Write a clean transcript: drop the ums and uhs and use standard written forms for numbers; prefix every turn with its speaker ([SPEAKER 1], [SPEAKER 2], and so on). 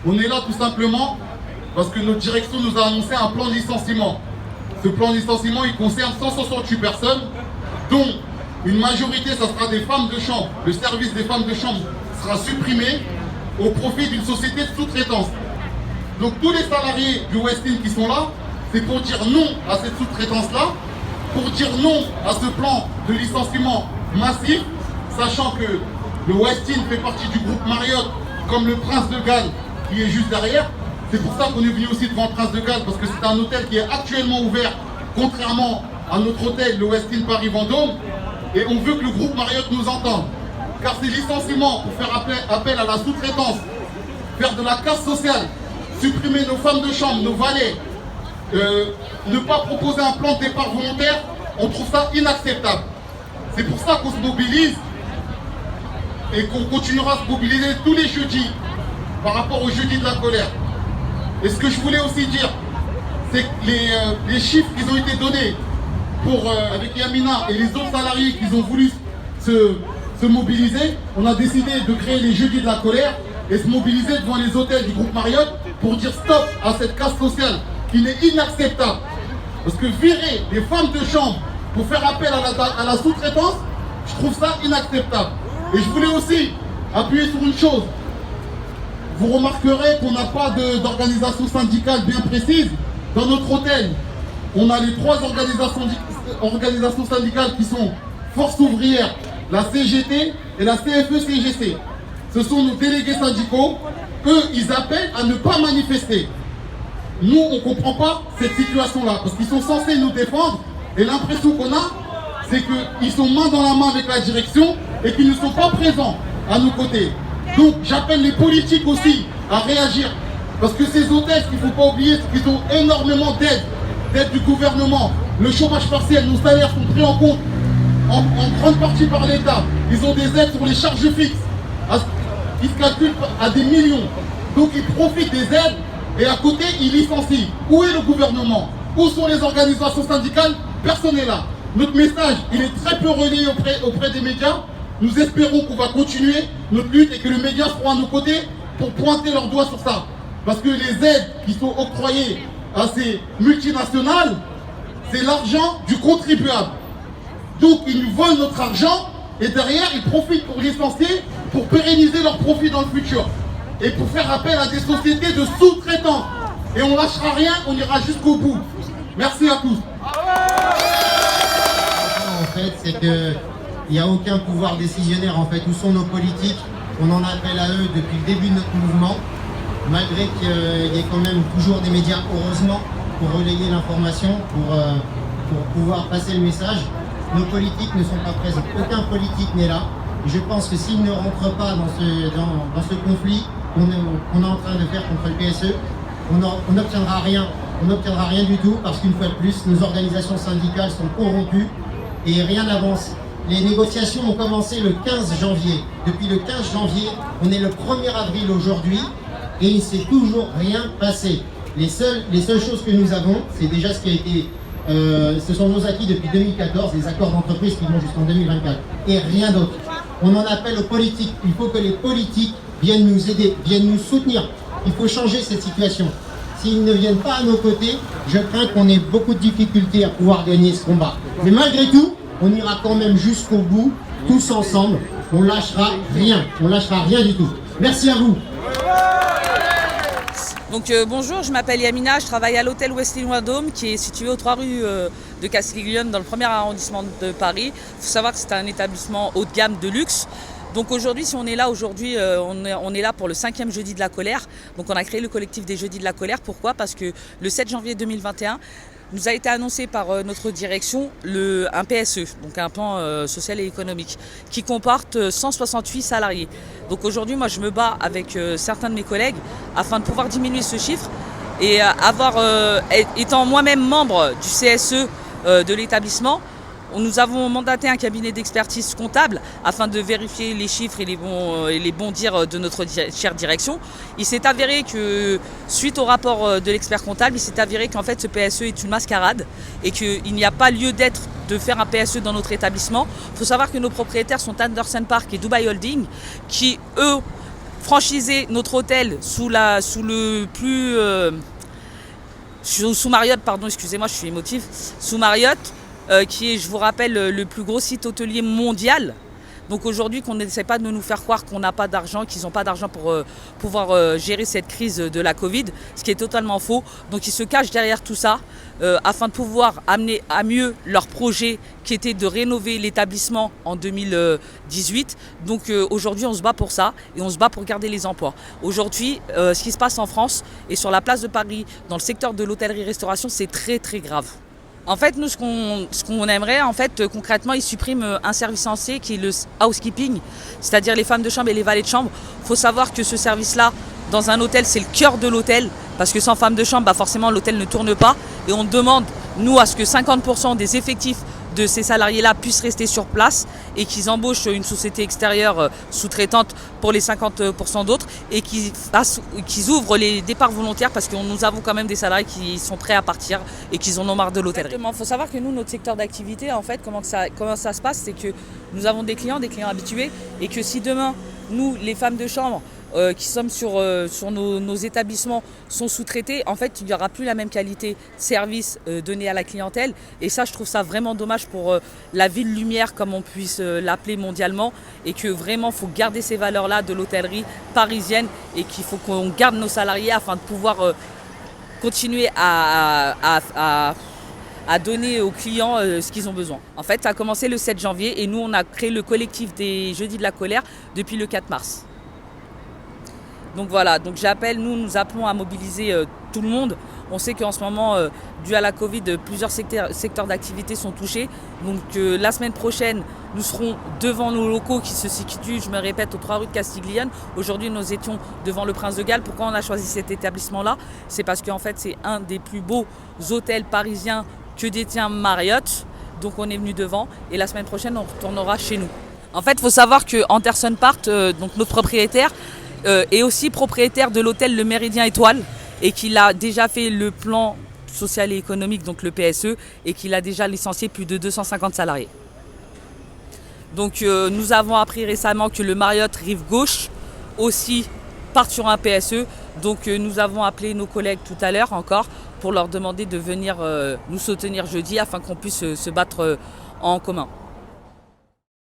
[SPEAKER 1] On est là tout simplement parce que notre direction nous a annoncé un plan de licenciement. Ce plan de licenciement, il concerne 168 personnes, dont une majorité, ça sera des femmes de chambre. Le service des femmes de chambre sera supprimé au profit d'une société de sous-traitance. Donc tous les salariés du Westin qui sont là, c'est pour dire non à cette sous-traitance-là, pour dire non à ce plan de licenciement massif, sachant que le Westin fait partie du groupe Marriott, comme le Prince de Galles qui est juste derrière. C'est pour ça qu'on est venu aussi devant le Prince de Galles, parce que c'est un hôtel qui est actuellement ouvert, contrairement à notre hôtel, le Westin Paris-Vendôme. Et on veut que le groupe Marriott nous entende. Car ces licenciements pour faire appel à la sous-traitance, faire de la casse sociale, supprimer nos femmes de chambre, nos valets, ne pas proposer un plan de départ volontaire, on trouve ça inacceptable. C'est pour ça qu'on se mobilise et qu'on continuera à se mobiliser tous les jeudis par rapport au jeudi de la colère. Et ce que je voulais aussi dire, c'est que les chiffres qui ont été donnés avec Yamina et les autres salariés qui ont voulu se mobiliser, on a décidé de créer les jeudis de la colère et se mobiliser devant les hôtels du groupe Marriott pour dire stop à cette casse sociale qui n'est inacceptable. Parce que virer des femmes de chambre pour faire appel à la sous-traitance, je trouve ça inacceptable. Et je voulais aussi appuyer sur une chose. Vous remarquerez qu'on n'a pas d'organisation syndicale bien précise. Dans notre hôtel, on a les trois organisations syndicales qui sont Force ouvrière, la CGT et la CFE-CGC. Ce sont nos délégués syndicaux. Eux, ils appellent à ne pas manifester. Nous, on ne comprend pas cette situation-là, parce qu'ils sont censés nous défendre, et l'impression qu'on a, c'est qu'ils sont main dans la main avec la direction, et qu'ils ne sont pas présents à nos côtés. Donc, j'appelle les politiques aussi à réagir, parce que ces hôtels, ce qu'il ne faut pas oublier, c'est qu'ils ont énormément d'aide du gouvernement. Le chômage partiel, nos salaires sont pris en compte, en grande partie par l'État. Ils ont des aides sur les charges fixes, qui se calculent à des millions. Donc, ils profitent des aides, et à côté, ils licencient. Où est le gouvernement? Où sont les organisations syndicales? Personne n'est là. Notre message, il est très peu relayé auprès des médias. Nous espérons qu'on va continuer notre lutte et que les médias seront à nos côtés pour pointer leur doigt sur ça. Parce que les aides qui sont octroyées à ces multinationales, c'est l'argent du contribuable. Donc ils nous volent notre argent et derrière, ils profitent pour licencier, pour pérenniser leurs profits dans le futur. Et pour faire appel à des sociétés de sous-traitants. Et on ne lâchera rien, on ira jusqu'au bout. Merci à tous.
[SPEAKER 2] En fait, c'est qu'il n'y a aucun pouvoir décisionnaire. En fait, où sont nos politiques? On en appelle à eux depuis le début de notre mouvement, malgré qu'il y ait quand même toujours des médias, heureusement, pour relayer l'information, pour pouvoir passer le message. Nos politiques ne sont pas présents. Aucun politique n'est là. Je pense que s'ils ne rentrent pas dans ce conflit qu'on est en train de faire contre le PSE, on n'obtiendra rien. On n'obtiendra rien du tout parce qu'une fois de plus, nos organisations syndicales sont corrompues et rien n'avance. Les négociations ont commencé le 15 janvier. Depuis le 15 janvier, on est le 1er avril aujourd'hui et il ne s'est toujours rien passé. Les seules choses que nous avons, c'est déjà ce qui a été... ce sont nos acquis depuis 2014, les accords d'entreprise qui vont jusqu'en 2024. Et rien d'autre. On en appelle aux politiques. Il faut que les politiques viennent nous aider, viennent nous soutenir. Il faut changer cette situation. S'ils ne viennent pas à nos côtés, je crains qu'on ait beaucoup de difficultés à pouvoir gagner ce combat. Mais malgré tout, on ira quand même jusqu'au bout, tous ensemble. On lâchera rien. On lâchera rien du tout. Merci à vous.
[SPEAKER 3] Donc bonjour, je m'appelle Yamina, je travaille à l'hôtel Westin-Vendôme qui est situé aux 3 rues de Castiglione dans le 1er arrondissement de Paris. Il faut savoir que c'est un établissement haut de gamme de luxe. Donc aujourd'hui, si on est là aujourd'hui, on est là pour le 5e jeudi de la colère. Donc on a créé le collectif des jeudis de la colère. Pourquoi? Parce que le 7 janvier 2021, nous a été annoncé par notre direction un PSE, donc un plan social et économique, qui comporte 168 salariés. Donc aujourd'hui, moi je me bats avec certains de mes collègues afin de pouvoir diminuer ce chiffre et étant moi-même membre du CSE de l'établissement, nous avons mandaté un cabinet d'expertise comptable afin de vérifier les chiffres et les bons dires de notre chère direction. Il s'est avéré que, suite au rapport de l'expert comptable, il s'est avéré qu'en fait ce PSE est une mascarade et qu'il n'y a pas lieu d'être de faire un PSE dans notre établissement. Il faut savoir que nos propriétaires sont Andersen Park et Dubai Holding qui, eux, franchiser notre hôtel sous Marriott, pardon, excusez-moi, je suis émotive, sous Marriott, qui est, je vous rappelle, le plus gros site hôtelier mondial. Donc aujourd'hui, qu'on n'essaie pas de nous faire croire qu'on n'a pas d'argent, qu'ils n'ont pas d'argent pour pouvoir gérer cette crise de la Covid, ce qui est totalement faux. Donc ils se cachent derrière tout ça afin de pouvoir amener à mieux leur projet qui était de rénover l'établissement en 2018. Donc aujourd'hui, on se bat pour ça et on se bat pour garder les emplois. Aujourd'hui, ce qui se passe en France et sur la place de Paris, dans le secteur de l'hôtellerie-restauration, c'est très très grave. En fait, nous, ce qu'on aimerait, en fait, concrètement, ils suppriment un service ancien qui est le housekeeping, c'est-à-dire les femmes de chambre et les valets de chambre. Il faut savoir que ce service-là, dans un hôtel, c'est le cœur de l'hôtel, parce que sans femmes de chambre, forcément, l'hôtel ne tourne pas. Et on demande, nous, à ce que 50% des effectifs de ces salariés-là puissent rester sur place et qu'ils embauchent une société extérieure sous-traitante pour les 50% d'autres et qu'ils ouvrent les départs volontaires parce que nous avons quand même des salariés qui sont prêts à partir et qui en ont marre de l'hôtellerie. Il faut savoir que nous, notre secteur d'activité, en fait, comment ça se passe, c'est que nous avons des clients habitués et que si demain, nous, les femmes de chambre, qui sommes sur nos établissements sont sous-traités, en fait, il n'y aura plus la même qualité de service donné à la clientèle. Et ça, je trouve ça vraiment dommage pour la ville lumière, comme on puisse l'appeler mondialement. Et que vraiment, il faut garder ces valeurs-là de l'hôtellerie parisienne et qu'il faut qu'on garde nos salariés afin de pouvoir continuer à donner aux clients ce qu'ils ont besoin. En fait, ça a commencé le 7 janvier et nous, on a créé le collectif des Jeudis de la colère depuis le 4 mars. Donc voilà, donc nous appelons à mobiliser tout le monde. On sait qu'en ce moment, dû à la Covid, plusieurs secteurs d'activité sont touchés. Donc la semaine prochaine, nous serons devant nos locaux qui se situent, je me répète, aux 3 rues de Castiglione. Aujourd'hui, nous étions devant le Prince de Galles. Pourquoi on a choisi cet établissement-là? C'est parce qu'en fait, c'est un des plus beaux hôtels parisiens que détient Marriott. Donc on est venu devant et la semaine prochaine, on retournera chez nous. En fait, il faut savoir que Anderson Part, donc notre propriétaire, est aussi propriétaire de l'hôtel Le Méridien Étoile et qu'il a déjà fait le plan social et économique, donc le PSE, et qu'il a déjà licencié plus de 250 salariés. Donc nous avons appris récemment que le Marriott Rive Gauche aussi part sur un PSE. Donc nous avons appelé nos collègues tout à l'heure encore pour leur demander de venir nous soutenir jeudi afin qu'on puisse se battre en commun.